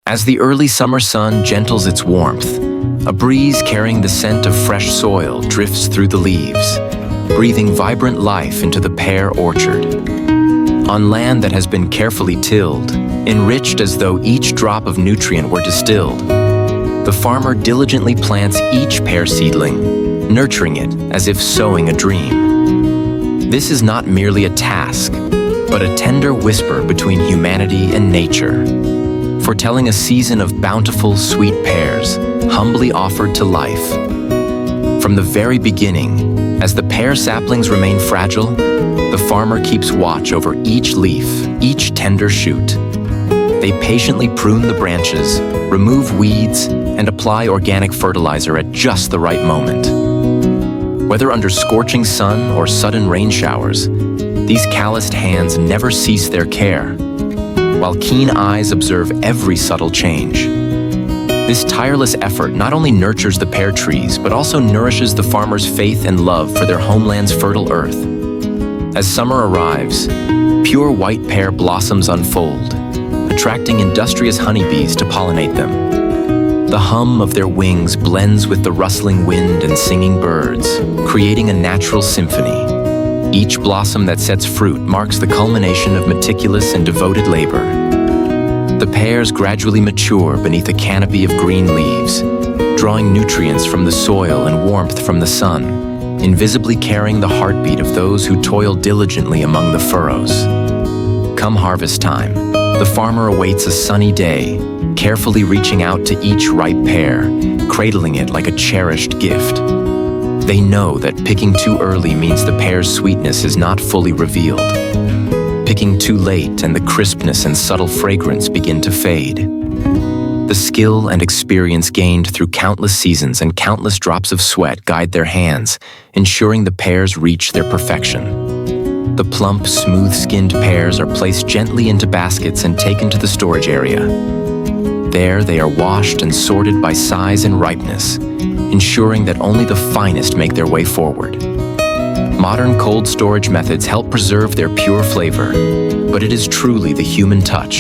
As the early summer sun gentles its warmth, a breeze carrying the scent of fresh soil drifts through the leaves, breathing vibrant life into the pear orchard. On land that has been carefully tilled, enriched as though each drop of nutrient were distilled, the farmer diligently plants each pear seedling, nurturing it as if sowing a dream. This is not merely a task, but a tender whisper between humanity and nature, foretelling a season of bountiful, sweet pears, humbly offered to life. From the very beginning, as the pear saplings remain fragile, the farmer keeps watch over each leaf, each tender shoot. They patiently prune the branches, remove weeds, and apply organic fertilizer at just the right moment. Whether under scorching sun or sudden rain showers, these calloused hands never cease their care, while keen eyes observe every subtle change. This tireless effort not only nurtures the pear trees, but also nourishes the farmer's faith and love for their homeland's fertile earth. As summer arrives, pure white pear blossoms unfold, attracting industrious honeybees to pollinate them. The hum of their wings blends with the rustling wind and singing birds, creating a natural symphony. Each blossom that sets fruit marks the culmination of meticulous and devoted labor. The pears gradually mature beneath a canopy of green leaves, drawing nutrients from the soil and warmth from the sun, invisibly carrying the heartbeat of those who toil diligently among the furrows. Come harvest time, the farmer awaits a sunny day, carefully reaching out to each ripe pear, cradling it like a cherished gift. They know that picking too early means the pear's sweetness is not fully revealed. Picking too late and the crispness and subtle fragrance begin to fade. The skill and experience gained through countless seasons and countless drops of sweat guide their hands, ensuring the pears reach their perfection. The plump, smooth-skinned pears are placed gently into baskets and taken to the storage area. There they are washed and sorted by size and ripeness, ensuring that only the finest make their way forward. Modern cold storage methods help preserve their pure flavor, but it is truly the human touch,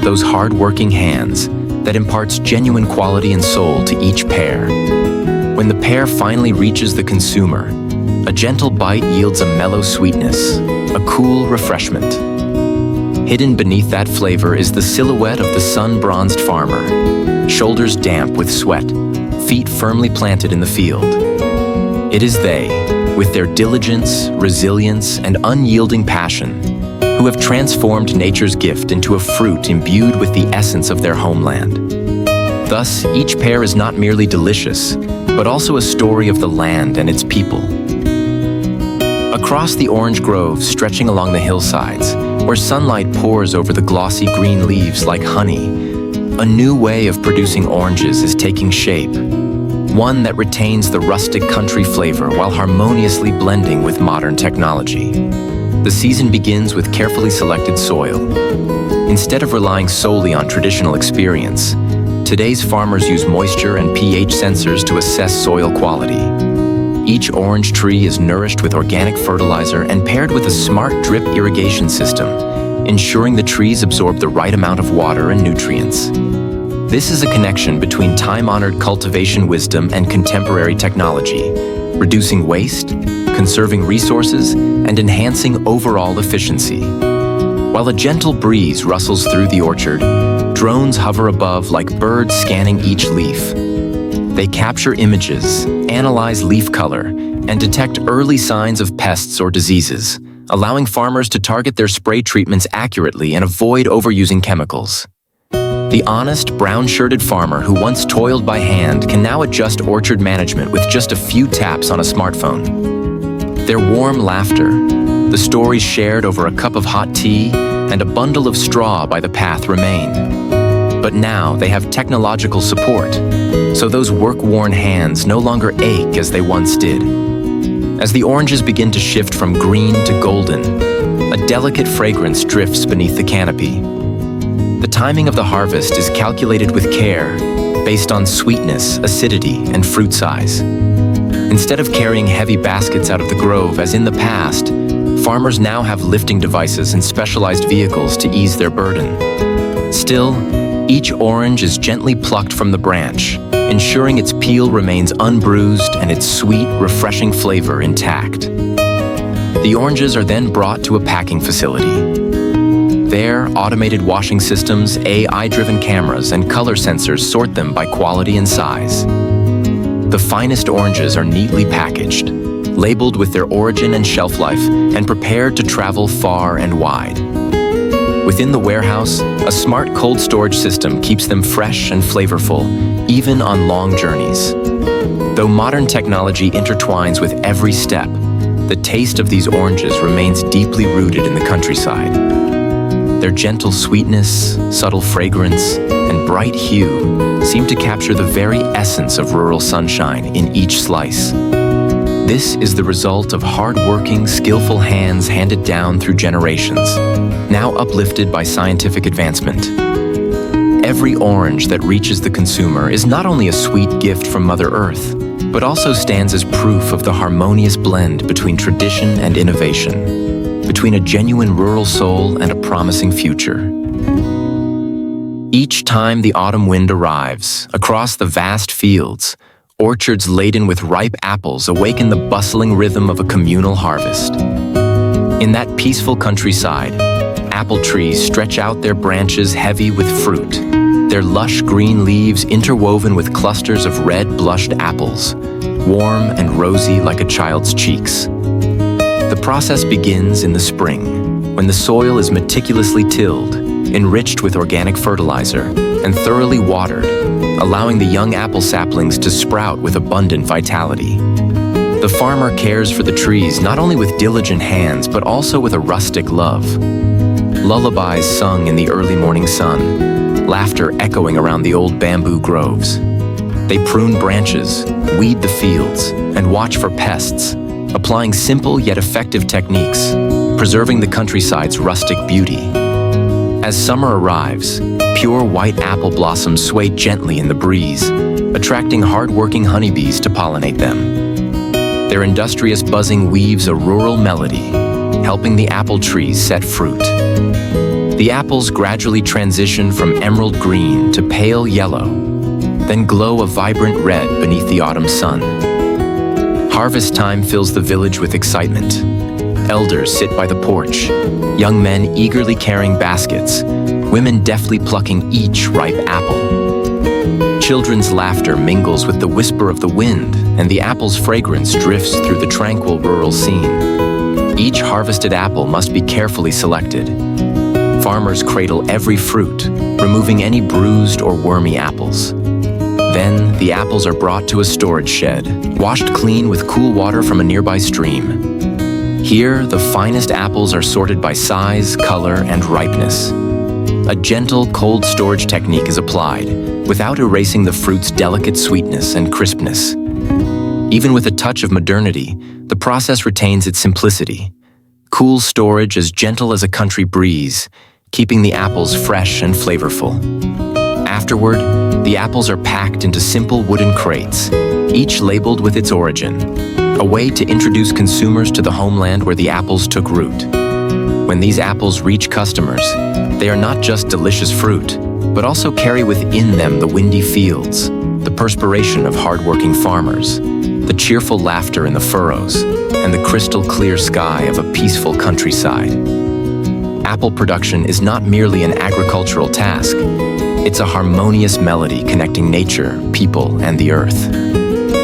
those hard-working hands, that imparts genuine quality and soul to each pear. When the pear finally reaches the consumer, a gentle bite yields a mellow sweetness, a cool refreshment. Hidden beneath that flavor is the silhouette of the sun-bronzed farmer, shoulders damp with sweat, feet firmly planted in the field. It is they, with their diligence, resilience, and unyielding passion, who have transformed nature's gift into a fruit imbued with the essence of their homeland. Thus, each pear is not merely delicious, but also a story of the land and its people. Across the orange groves stretching along the hillsides, where sunlight pours over the glossy green leaves like honey, a new way of producing oranges is taking shape, one that retains the rustic country flavor while harmoniously blending with modern technology. The season begins with carefully selected soil. Instead of relying solely on traditional experience, today's farmers use moisture and pH sensors to assess soil quality. Each orange tree is nourished with organic fertilizer and paired with a smart drip irrigation system, ensuring the trees absorb the right amount of water and nutrients. This is a connection between time-honored cultivation wisdom and contemporary technology, reducing waste, conserving resources, and enhancing overall efficiency. While a gentle breeze rustles through the orchard, drones hover above like birds scanning each leaf. They capture images, analyze leaf color, and detect early signs of pests or diseases, allowing farmers to target their spray treatments accurately and avoid overusing chemicals. The honest, brown-shirted farmer who once toiled by hand can now adjust orchard management with just a few taps on a smartphone. Their warm laughter, the stories shared over a cup of hot tea, and a bundle of straw by the path remain. But now they have technological support, so those work-worn hands no longer ache as they once did. As the oranges begin to shift from green to golden, a delicate fragrance drifts beneath the canopy. The timing of the harvest is calculated with care, based on sweetness, acidity, and fruit size. Instead of carrying heavy baskets out of the grove as in the past, farmers now have lifting devices and specialized vehicles to ease their burden. Still, Each orange is gently plucked from the branch, ensuring its peel remains unbruised and its sweet, refreshing flavor intact. The oranges are then brought to a packing facility. There, automated washing systems, AI-driven cameras, and color sensors sort them by quality and size. The finest oranges are neatly packaged, labeled with their origin and shelf life, and prepared to travel far and wide. Within the warehouse, a smart cold storage system keeps them fresh and flavorful, even on long journeys. Though modern technology intertwines with every step, the taste of these oranges remains deeply rooted in the countryside. Their gentle sweetness, subtle fragrance, and bright hue seem to capture the very essence of rural sunshine in each slice. This is the result of hard-working, skillful hands handed down through generations, now uplifted by scientific advancement. Every orange that reaches the consumer is not only a sweet gift from Mother Earth, but also stands as proof of the harmonious blend between tradition and innovation, between a genuine rural soul and a promising future. Each time the autumn wind arrives, across the vast fields, orchards laden with ripe apples awaken the bustling rhythm of a communal harvest. In that peaceful countryside, apple trees stretch out their branches heavy with fruit, their lush green leaves interwoven with clusters of red blushed apples, warm and rosy like a child's cheeks. The process begins in the spring, when the soil is meticulously tilled, enriched with organic fertilizer, and thoroughly watered, allowing the young apple saplings to sprout with abundant vitality. The farmer cares for the trees not only with diligent hands, but also with a rustic love. Lullabies sung in the early morning sun, laughter echoing around the old bamboo groves. They prune branches, weed the fields, and watch for pests, applying simple yet effective techniques, preserving the countryside's rustic beauty. As summer arrives, pure white apple blossoms sway gently in the breeze, attracting hard-working honeybees to pollinate them. Their industrious buzzing weaves a rural melody, helping the apple trees set fruit. The apples gradually transition from emerald green to pale yellow, then glow a vibrant red beneath the autumn sun. Harvest time fills the village with excitement. Elders sit by the porch, young men eagerly carrying baskets, women deftly plucking each ripe apple. Children's laughter mingles with the whisper of the wind, and the apple's fragrance drifts through the tranquil rural scene. Each harvested apple must be carefully selected. Farmers cradle every fruit, removing any bruised or wormy apples. Then, the apples are brought to a storage shed, washed clean with cool water from a nearby stream. Here, the finest apples are sorted by size, color, and ripeness. A gentle, cold storage technique is applied, without erasing the fruit's delicate sweetness and crispness. Even with a touch of modernity, the process retains its simplicity. Cool storage as gentle as a country breeze, keeping the apples fresh and flavorful. Afterward, the apples are packed into simple wooden crates, each labeled with its origin, a way to introduce consumers to the homeland where the apples took root. When these apples reach customers, they are not just delicious fruit, but also carry within them the windy fields, the perspiration of hardworking farmers, the cheerful laughter in the furrows, and the crystal clear sky of a peaceful countryside. Apple production is not merely an agricultural task. It's a harmonious melody connecting nature, people, and the earth.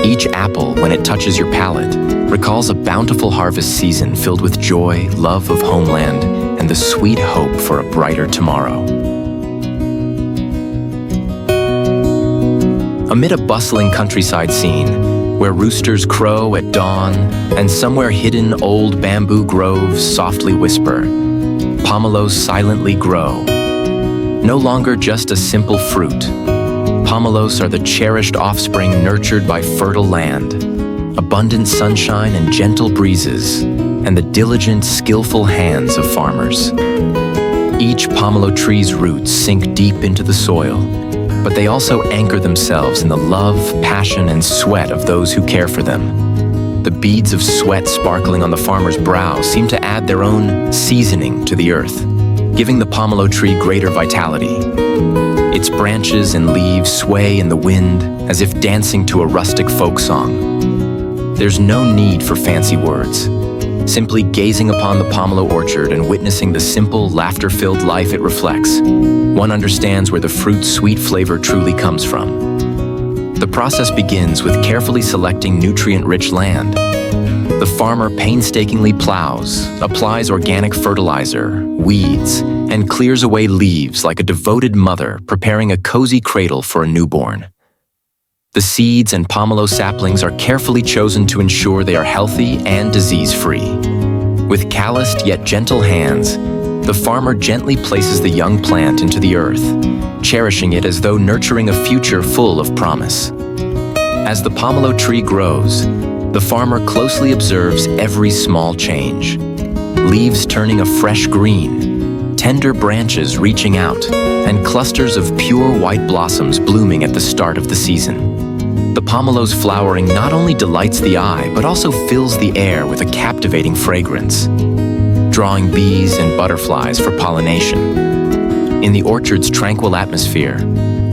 Each apple, when it touches your palate, recalls a bountiful harvest season filled with joy, love of homeland, and the sweet hope for a brighter tomorrow. Amid a bustling countryside scene, where roosters crow at dawn, and somewhere hidden old bamboo groves softly whisper, pomelos silently grow. No longer just a simple fruit, pomelos are the cherished offspring nurtured by fertile land, abundant sunshine and gentle breezes, and the diligent, skillful hands of farmers. Each pomelo tree's roots sink deep into the soil, but they also anchor themselves in the love, passion, and sweat of those who care for them. The beads of sweat sparkling on the farmer's brow seem to add their own seasoning to the earth, giving the pomelo tree greater vitality. Its branches and leaves sway in the wind as if dancing to a rustic folk song. There's no need for fancy words. Simply gazing upon the pomelo orchard and witnessing the simple, laughter-filled life it reflects, one understands where the fruit's sweet flavor truly comes from. The process begins with carefully selecting nutrient-rich land. The farmer painstakingly plows, applies organic fertilizer, weeds, and clears away leaves like a devoted mother preparing a cozy cradle for a newborn. The seeds and pomelo saplings are carefully chosen to ensure they are healthy and disease-free. With calloused yet gentle hands, the farmer gently places the young plant into the earth, cherishing it as though nurturing a future full of promise. As the pomelo tree grows, the farmer closely observes every small change. Leaves turning a fresh green, tender branches reaching out, and clusters of pure white blossoms blooming at the start of the season. The pomelo's flowering not only delights the eye, but also fills the air with a captivating fragrance, drawing bees and butterflies for pollination. In the orchard's tranquil atmosphere,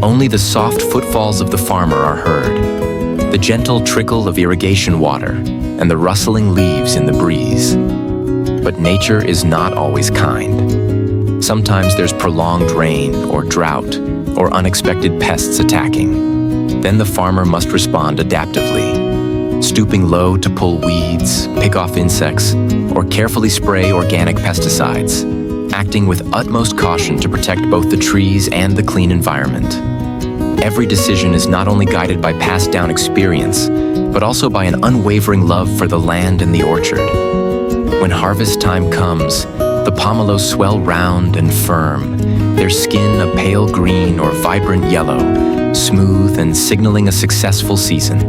only the soft footfalls of the farmer are heard, the gentle trickle of irrigation water, and the rustling leaves in the breeze. But nature is not always kind. Sometimes there's prolonged rain or drought or unexpected pests attacking. Then the farmer must respond adaptively, stooping low to pull weeds, pick off insects, or carefully spray organic pesticides, acting with utmost caution to protect both the trees and the clean environment. Every decision is not only guided by passed down experience, but also by an unwavering love for the land and the orchard. When harvest time comes, the pomelos swell round and firm, their skin a pale green or vibrant yellow, smooth and signaling a successful season.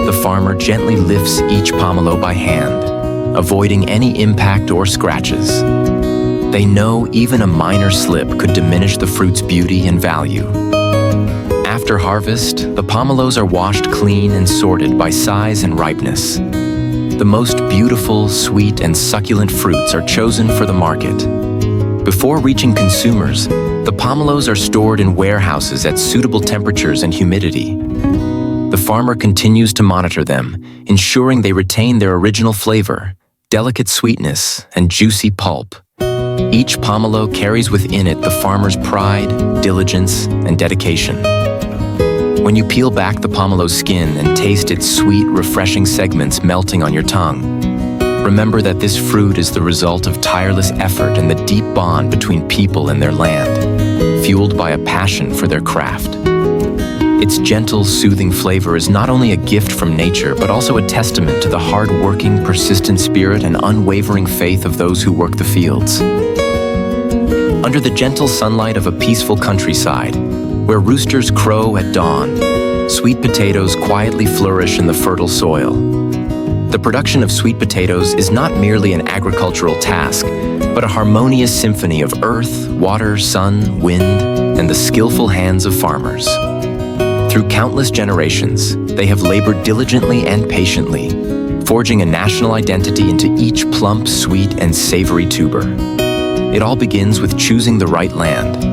The farmer gently lifts each pomelo by hand, avoiding any impact or scratches. They know even a minor slip could diminish the fruit's beauty and value. After harvest, the pomelos are washed clean and sorted by size and ripeness. The most beautiful, sweet, and succulent fruits are chosen for the market. Before reaching consumers, the pomelos are stored in warehouses at suitable temperatures and humidity. The farmer continues to monitor them, ensuring they retain their original flavor, delicate sweetness, and juicy pulp. Each pomelo carries within it the farmer's pride, diligence, and dedication. When you peel back the pomelo's skin and taste its sweet, refreshing segments melting on your tongue, remember that this fruit is the result of tireless effort and the deep bond between people and their land, fueled by a passion for their craft. Its gentle, soothing flavor is not only a gift from nature, but also a testament to the hard-working, persistent spirit and unwavering faith of those who work the fields. Under the gentle sunlight of a peaceful countryside, where roosters crow at dawn, sweet potatoes quietly flourish in the fertile soil. The production of sweet potatoes is not merely an agricultural task, but a harmonious symphony of earth, water, sun, wind, and the skillful hands of farmers. Through countless generations, they have labored diligently and patiently, forging a national identity into each plump, sweet, and savory tuber. It all begins with choosing the right land.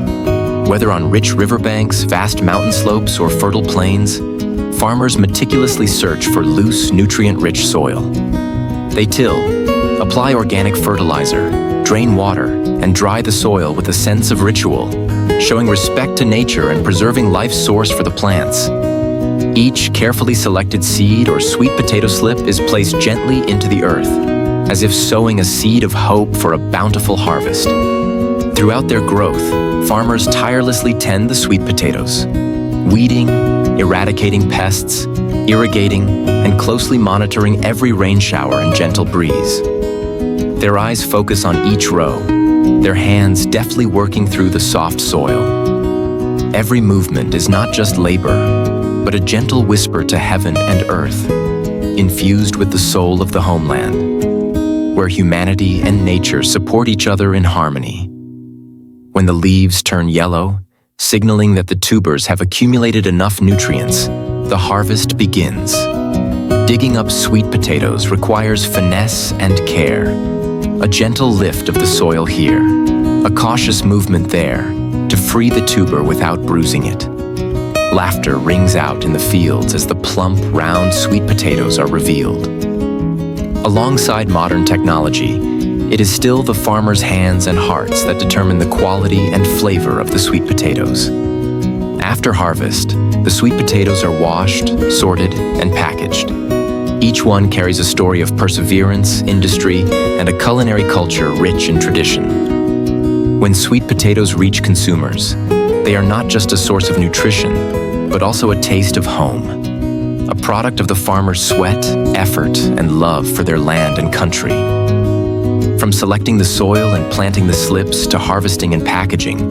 Whether on rich riverbanks, vast mountain slopes, or fertile plains, farmers meticulously search for loose, nutrient-rich soil. They till, apply organic fertilizer, drain water, and dry the soil with a sense of ritual, showing respect to nature and preserving life's source for the plants. Each carefully selected seed or sweet potato slip is placed gently into the earth, as if sowing a seed of hope for a bountiful harvest. Throughout their growth, farmers tirelessly tend the sweet potatoes, weeding, eradicating pests, irrigating, and closely monitoring every rain shower and gentle breeze. Their eyes focus on each row, their hands deftly working through the soft soil. Every movement is not just labor, but a gentle whisper to heaven and earth, infused with the soul of the homeland, where humanity and nature support each other in harmony. When the leaves turn yellow, signaling that the tubers have accumulated enough nutrients, the harvest begins. Digging up sweet potatoes requires finesse and care. A gentle lift of the soil here, a cautious movement there, to free the tuber without bruising it. Laughter rings out in the fields as the plump, round sweet potatoes are revealed. Alongside modern technology, it is still the farmer's hands and hearts that determine the quality and flavor of the sweet potatoes. After harvest, the sweet potatoes are washed, sorted, and packaged. Each one carries a story of perseverance, industry, and a culinary culture rich in tradition. When sweet potatoes reach consumers, they are not just a source of nutrition, but also a taste of home, a product of the farmer's sweat, effort, and love for their land and country. From selecting the soil and planting the slips to harvesting and packaging,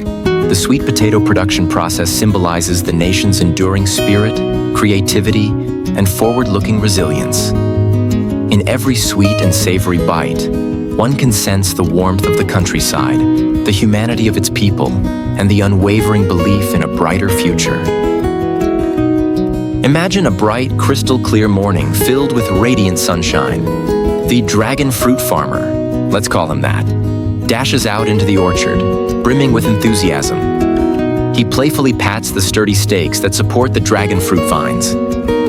the sweet potato production process symbolizes the nation's enduring spirit, creativity, and forward-looking resilience. In every sweet and savory bite, one can sense the warmth of the countryside, the humanity of its people, and the unwavering belief in a brighter future. Imagine a bright, crystal-clear morning filled with radiant sunshine. The dragon fruit farmer, let's call him that, dashes out into the orchard, brimming with enthusiasm. He playfully pats the sturdy stakes that support the dragon fruit vines,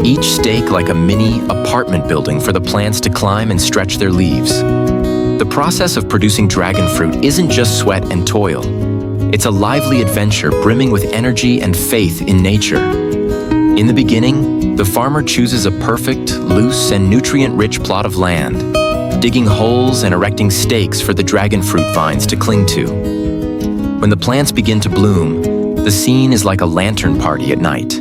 each stake like a mini apartment building for the plants to climb and stretch their leaves. The process of producing dragon fruit isn't just sweat and toil. It's a lively adventure brimming with energy and faith in nature. In the beginning, the farmer chooses a perfect, loose, and nutrient-rich plot of land, digging holes and erecting stakes for the dragon fruit vines to cling to. When the plants begin to bloom, the scene is like a lantern party at night.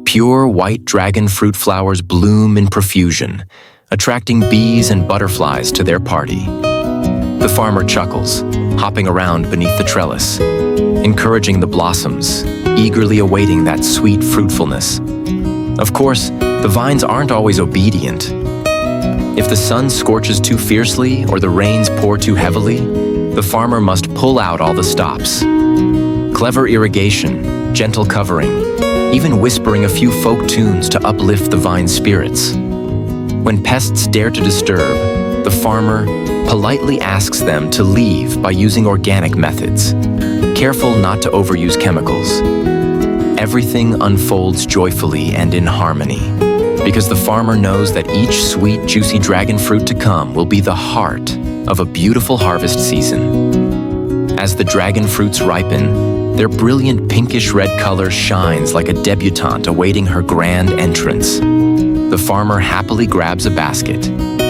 Pure white dragon fruit flowers bloom in profusion, attracting bees and butterflies to their party. The farmer chuckles, hopping around beneath the trellis, encouraging the blossoms, eagerly awaiting that sweet fruitfulness. Of course, the vines aren't always obedient. If the sun scorches too fiercely or the rains pour too heavily, the farmer must pull out all the stops. Clever irrigation, gentle covering, even whispering a few folk tunes to uplift the vine's spirits. When pests dare to disturb, the farmer politely asks them to leave by using organic methods, careful not to overuse chemicals. Everything unfolds joyfully and in harmony, because the farmer knows that each sweet, juicy dragon fruit to come will be the heart of a beautiful harvest season. As the dragon fruits ripen, their brilliant pinkish-red color shines like a debutante awaiting her grand entrance. The farmer happily grabs a basket,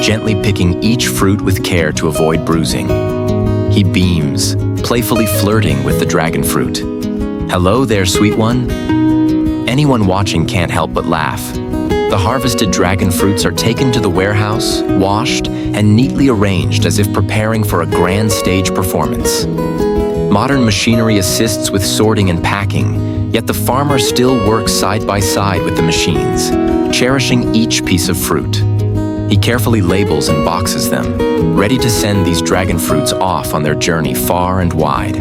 gently picking each fruit with care to avoid bruising. He beams, playfully flirting with the dragon fruit. "Hello there, sweet one." Anyone watching can't help but laugh. The harvested dragon fruits are taken to the warehouse, washed, and neatly arranged as if preparing for a grand stage performance. Modern machinery assists with sorting and packing, yet the farmer still works side by side with the machines, cherishing each piece of fruit. He carefully labels and boxes them, ready to send these dragon fruits off on their journey far and wide.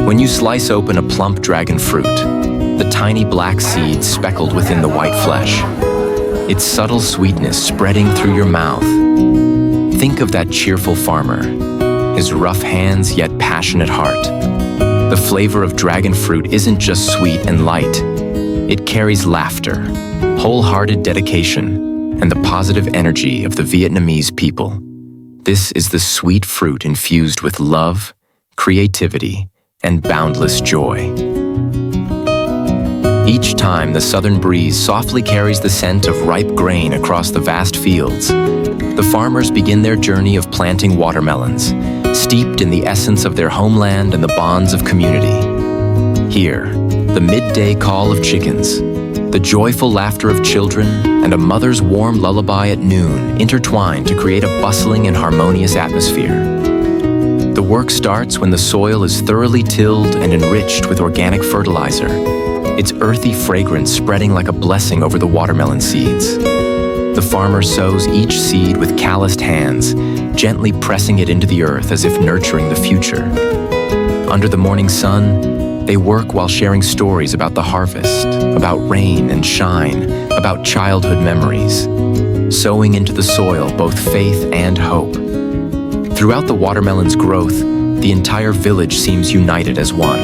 When you slice open a plump dragon fruit, the tiny black seeds speckled within the white flesh, its subtle sweetness spreading through your mouth. Think of that cheerful farmer, his rough hands yet passionate heart. The flavor of dragon fruit isn't just sweet and light. It carries laughter, wholehearted dedication, and the positive energy of the Vietnamese people. This is the sweet fruit infused with love, creativity, and boundless joy. Each time the southern breeze softly carries the scent of ripe grain across the vast fields, the farmers begin their journey of planting watermelons, steeped in the essence of their homeland and the bonds of community. Here, the midday call of chickens, the joyful laughter of children, and a mother's warm lullaby at noon intertwine to create a bustling and harmonious atmosphere. The work starts when the soil is thoroughly tilled and enriched with organic fertilizer, its earthy fragrance spreading like a blessing over the watermelon seeds. The farmer sows each seed with calloused hands, gently pressing it into the earth as if nurturing the future. Under the morning sun, they work while sharing stories about the harvest, about rain and shine, about childhood memories, sowing into the soil both faith and hope. Throughout the watermelon's growth, the entire village seems united as one.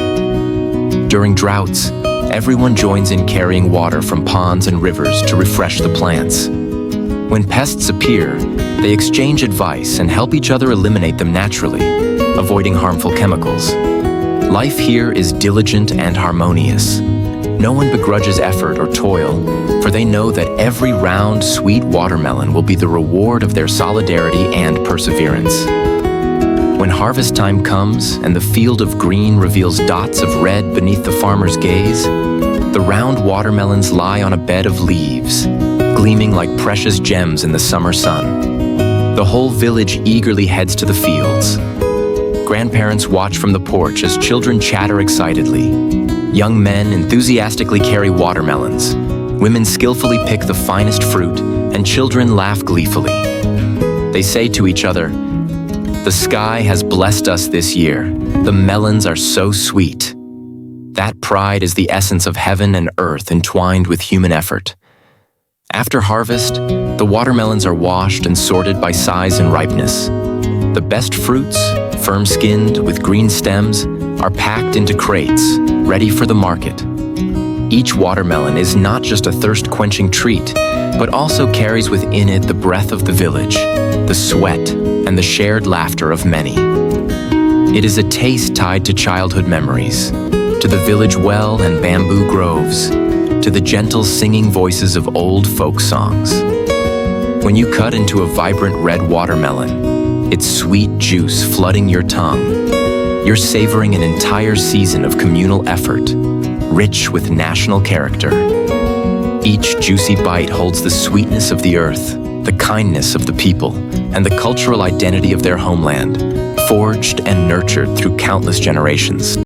During droughts, everyone joins in carrying water from ponds and rivers to refresh the plants. When pests appear, they exchange advice and help each other eliminate them naturally, avoiding harmful chemicals. Life here is diligent and harmonious. No one begrudges effort or toil, for they know that every round, sweet watermelon will be the reward of their solidarity and perseverance. When harvest time comes and the field of green reveals dots of red beneath the farmer's gaze, the round watermelons lie on a bed of leaves, gleaming like precious gems in the summer sun. The whole village eagerly heads to the fields. Grandparents watch from the porch as children chatter excitedly. Young men enthusiastically carry watermelons. Women skillfully pick the finest fruit, and children laugh gleefully. They say to each other, "The sky has blessed us this year. The melons are so sweet." That pride is the essence of heaven and earth entwined with human effort. After harvest, the watermelons are washed and sorted by size and ripeness. The best fruits, firm-skinned with green stems, are packed into crates, ready for the market. Each watermelon is not just a thirst-quenching treat, but also carries within it the breath of the village, the sweat, and the shared laughter of many. It is a taste tied to childhood memories, to the village well and bamboo groves, to the gentle singing voices of old folk songs. When you cut into a vibrant red watermelon, its sweet juice flooding your tongue, you're savoring an entire season of communal effort, rich with national character. Each juicy bite holds the sweetness of the earth, the kindness of the people, and the cultural identity of their homeland, forged and nurtured through countless generations.